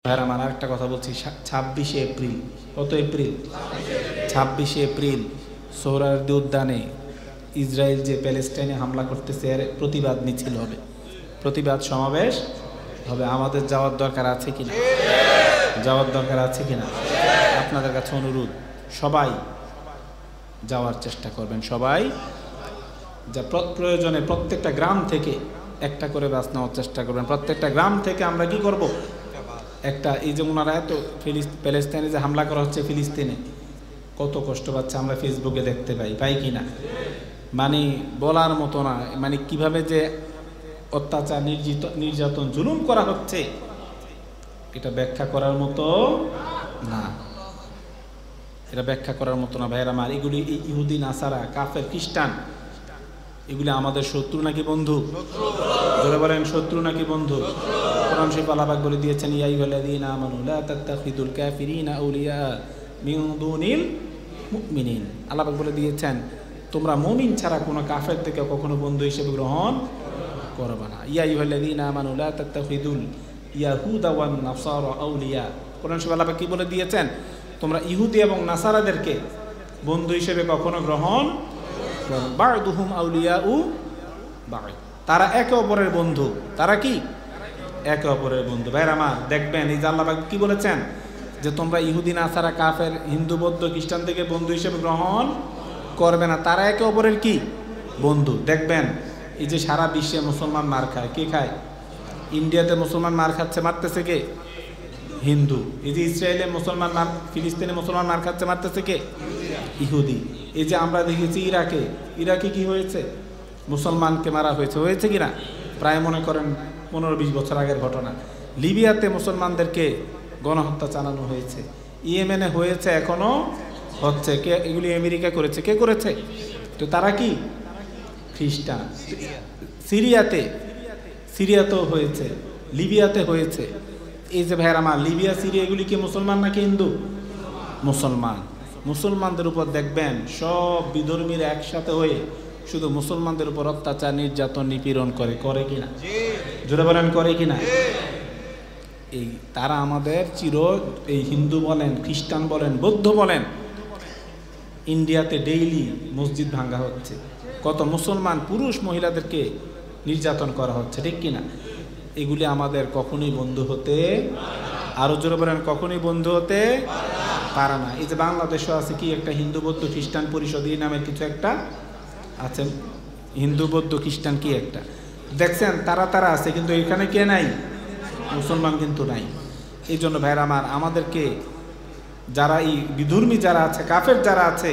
ভাইরা আমার আরেকটা কথা বলছি, 26শে এপ্রিল, কত এপ্রিল? 26শে এপ্রিল সোহরাওয়ার্দী উদ্যানে ইসরায়েল যে প্যালেস্টাইনে হামলা করতেছে এর প্রতিবাদ মিছিল হবে, প্রতিবাদ সমাবেশ হবে। আমাদের যাওয়ার দরকার আছে কিনা? যাওয়ার দরকার আছে কিনা? আপনাদের কাছে অনুরোধ, সবাই যাওয়ার চেষ্টা করবেন। সবাই যা প্রয়োজনে প্রত্যেকটা গ্রাম থেকে একটা করে বাস নেওয়ার চেষ্টা করবেন। প্রত্যেকটা গ্রাম থেকে আমরা কি করব, একটা, এই যে ওনারা এত প্যালেস্টাইনে যে হামলা করা হচ্ছে, ফিলিস্তিনে কত কষ্ট পাচ্ছে আমরা ফেসবুকে দেখতে পাই কি না? মানে বলার মতো না, মানে কিভাবে যে অত্যাচার, নির্যাতন, জুলুম করা হচ্ছে, এটা ব্যাখ্যা করার মতো না, এটা ব্যাখ্যা করার মতো না। ভাইয়ের আমার, এগুলি ইহুদি, নাসারা, কাফের, খ্রিস্টান, এগুলি আমাদের শত্রু নাকি বন্ধু? জোরে বলেন, শত্রু নাকি বন্ধু? কোরআন শরীফ আল্লাহ পাক বলে দিয়েছেন, ইয়া আইয়ুহাল্লাযীনা আমানু লা তাত্তাখিযুল কাফিরিনা আউলিয়া মিন দুনিল মুমিনিন। আল্লাহ পাক বলে দিয়েছেন, তোমরা মুমিন ছাড়া কোনো কাফের থেকে কখনো বন্ধু হিসেবে গ্রহণ করবে না। ইয়া আইয়ুহাল্লাযীনা আমানু লা তাত্তাখিযুল ইয়াহুদা ওয়ান নাসারা আউলিয়া। কোরআন শরীফ আল্লাহ পাক কি বলে দিয়েছেন? তোমরা ইহুদি এবং নাসারাদেরকে বন্ধু হিসেবে কখনো গ্রহণ বা'দুহুম আউলিয়াউ বা'দ। তারা একে অপরের বন্ধু। তারা কি? একে অপরের বন্ধু। ভাইরা আমার, দেখবেন এই যে আল্লাহ পাক কি বলেছেন, যে তোমরা ইহুদি, নাসারা, কাফের, হিন্দু, বৌদ্ধ, খ্রিস্টান থেকে বন্ধু হিসেবে গ্রহণ করবে না। তারা একে অপরের কি? বন্ধু। দেখবেন এই যে সারা বিশ্বে মুসলমান মার খায়, কে খায়? ইন্ডিয়াতে মুসলমান মার খাচ্ছে, মারতেছে কে? হিন্দু। এই যে ইসরায়েলে মুসলমান মার, ফিলিস্তিনে মুসলমান মার খাচ্ছে, মারতেছে কে? ইহুদি। এই যে আমরা দেখেছি ইরাকে কি হয়েছে? মুসলমানকে মারা হয়েছে কিনা? প্রায় মনে করেন 15-20 বছর আগের ঘটনা। লিবিয়াতে মুসলমানদেরকে গণহত্যা চালানো হয়েছে। ইয়েমেনে হয়েছে, এখনো হচ্ছে। কে এগুলি? আমেরিকা করেছে। কে করেছে? তো তারা কি? খ্রিস্টান। সিরিয়াতেও হয়েছে, লিবিয়াতে হয়েছে। এই যে ভাইয়ের আমার, লিবিয়া, সিরিয়া, এগুলি কি মুসলমান নাকি হিন্দু? মুসলমান। মুসলমানদের উপর দেখবেন সব বিধর্মীরা একসাথে হয়ে শুধু মুসলমানদের উপর অত্যাচার, নির্যাতন, নিপীড়ন করে কিনা? জোরে বলেন, করে কিনা? এই তারা আমাদের এই হিন্দু বলেন, খ্রিস্টান বলেন, বৌদ্ধ বলেন, ইন্ডিয়াতে ডেইলি মসজিদ ভাঙ্গা হচ্ছে, কত মুসলমান পুরুষ মহিলাদেরকে নির্যাতন করা হচ্ছে, ঠিক কিনা? এগুলি আমাদের কখনোই বন্ধু হতে, আরো জোরে বলেন, কখনোই বন্ধু হতে পারে না। এই যে বাংলাদেশও আছে কি একটা হিন্দু, বৌদ্ধ, খ্রিস্টান পরিষদ এই নামের কিছু একটা আছে, হিন্দু, বৌদ্ধ, খ্রিস্টান কি একটা দেখছেন, তারা আছে, কিন্তু এখানে কে নাই? মুসলমান কিন্তু নাই। এই জন্য ভাইরা আমার, আমাদেরকে যারা এই বিধর্মী যারা আছে, কাফের যারা আছে,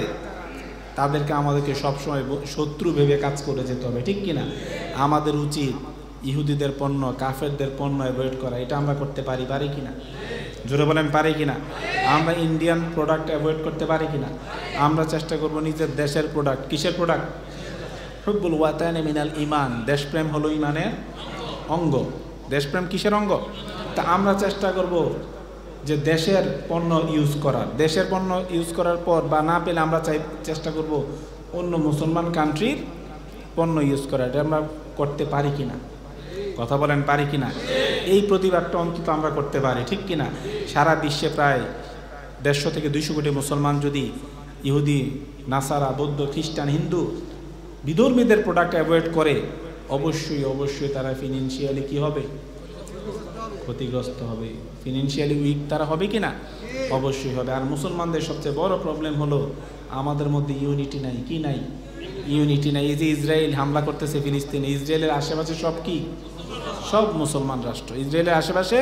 তাদেরকে আমাদেরকে সবসময় শত্রু ভেবে কাজ করে যেতে হবে, ঠিক কিনা? আমাদের উচিত ইহুদিদের পণ্য, কাফেরদের পণ্য অ্যাভয়েড করা। এটা আমরা করতে পারি কিনা? জোরে বলেন, পারি কিনা? আমরা ইন্ডিয়ান প্রোডাক্ট অ্যাভয়েড করতে পারি কিনা? আমরা চেষ্টা করব নিজের দেশের প্রোডাক্ট। কিসের প্রোডাক্ট? হুব্বুল ওয়াতানি মিনাল ঈমান। দেশপ্রেম হলো ঈমানের অঙ্গ। দেশপ্রেম কিসের অঙ্গ? তা আমরা চেষ্টা করব যে দেশের পণ্য ইউজ করার। দেশের পণ্য ইউজ করার পর বা না পেলে আমরা চেষ্টা করব অন্য মুসলমান কান্ট্রির পণ্য ইউজ করার। এটা আমরা করতে পারি কিনা? কথা বলেন, পারি কিনা? এই প্রতিবাদটা অন্তত আমরা করতে পারি, ঠিক কিনা? সারা বিশ্বে প্রায় 150 থেকে 200 কোটি মুসলমান যদি ইহুদি, নাসারা, বৌদ্ধ, খ্রিস্টান, হিন্দু, বিধর্মীদের প্রোডাক্ট অ্যাভয়েড করে, অবশ্যই তারা ফিনান্সিয়ালি কি হবে? ক্ষতিগ্রস্ত হবে। ফিনান্সিয়ালি উইক তারা হবে কিনা? অবশ্যই হবে। আর মুসলমানদের সবচেয়ে বড় প্রবলেম হলো আমাদের মধ্যে ইউনিটি নাই। কি নাই? ইউনিটি নাই। এই যে ইসরায়েল হামলা করতেছে ফিলিস্তিনে, ইসরায়েলের আশেপাশে সব কি? সব মুসলমান রাষ্ট্র। ইসরায়েলের আশেপাশে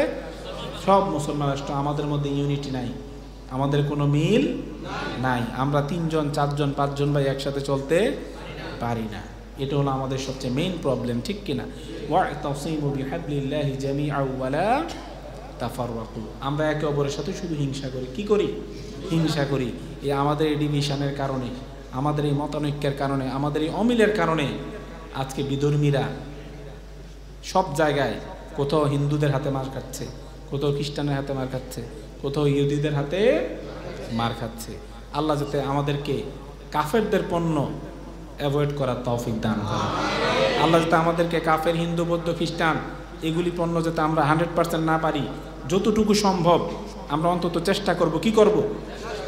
সব মুসলমান রাষ্ট্র। আমাদের মধ্যে ইউনিটি নাই, আমাদের কোনো মিল নাই। আমরা 3জন, 4জন, 5জন ভাই একসাথে চলতে পারি না। এটা হলো আমাদের সবচেয়ে মেইন প্রবলেম, ঠিক কিনা? ওয়া'তাসিমু বিহাবলিল্লাহি জামিআন ওয়া লা তাফাররাকু। আমরা একে অপরের সাথে শুধু হিংসা করি। কি করি? হিংসা করি। এই আমাদের এই ডিভিশনের কারণে, আমাদের এই মতানৈক্যের কারণে, আমাদের এই অমিলের কারণে আজকে বিধর্মীরা সব জায়গায়, কোথাও হিন্দুদের হাতে মার খাচ্ছে, কোথাও খ্রিস্টানের হাতে মার খাচ্ছে, কোথাও ইহুদিদের হাতে মার খাচ্ছে। আল্লাহ যাতে আমাদেরকে কাফেরদের পণ্য অ্যাভয়েড করার তৌফিক দান করেন। আল্লাহ যাতে আমাদেরকে কাফের, হিন্দু, বৌদ্ধ, খ্রিস্টান এগুলি পণ্য যাতে আমরা 100% না পারি, যতটুকু সম্ভব আমরা অন্তত চেষ্টা করব। কি করব?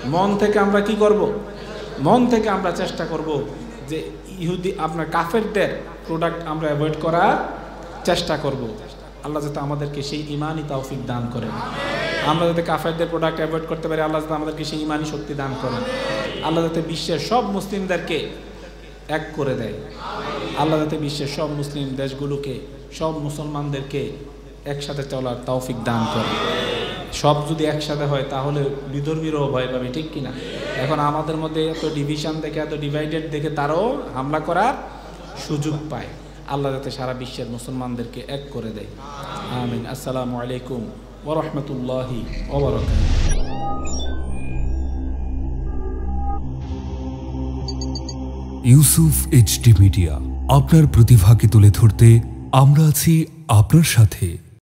মন থেকে আমরা কি করব? মন থেকে আমরা চেষ্টা করব যে ইহুদি আপনার কাফেরদের প্রোডাক্ট আমরা অ্যাভয়েড করার চেষ্টা করব। আল্লাহ যাতে আমাদেরকে সেই ইমানই তৌফিক দান করেন। আমরা যাতে কাফেরদের প্রোডাক্ট অ্যাভয়েড করতে পারি, আল্লাহ যাতে আমাদেরকে সেই ইমানই শক্তি দান করেন। আল্লাহ যাতে বিশ্বের সব মুসলিমদেরকে এক করে দেয়। আল্লাহ যাতে বিশ্বের সব মুসলিম দেশগুলোকে, সব মুসলমানদেরকে একসাথে চলার তৌফিক দান করে। সব যদি একসাথে হয় তাহলে বিধর্মীরও ভয় পাবে, ঠিক কিনা? এখন আমাদের মধ্যে এত ডিভিশন দেখে, এত ডিভাইডেড দেখে তারাও হামলা করার সুযোগ পায়। আল্লাহ যাতে সারা বিশ্বের মুসলমানদেরকে এক করে দেয়। আমিন। আসসালামু আলাইকুম ওয়া রাহমাতুল্লাহি ওয়া বারাকাতুহু। ইউসুফ এইচডি মিডিয়া, আপনার প্রতিভাকে তুলে ধরতে আমরা আছি আপনার সাথে।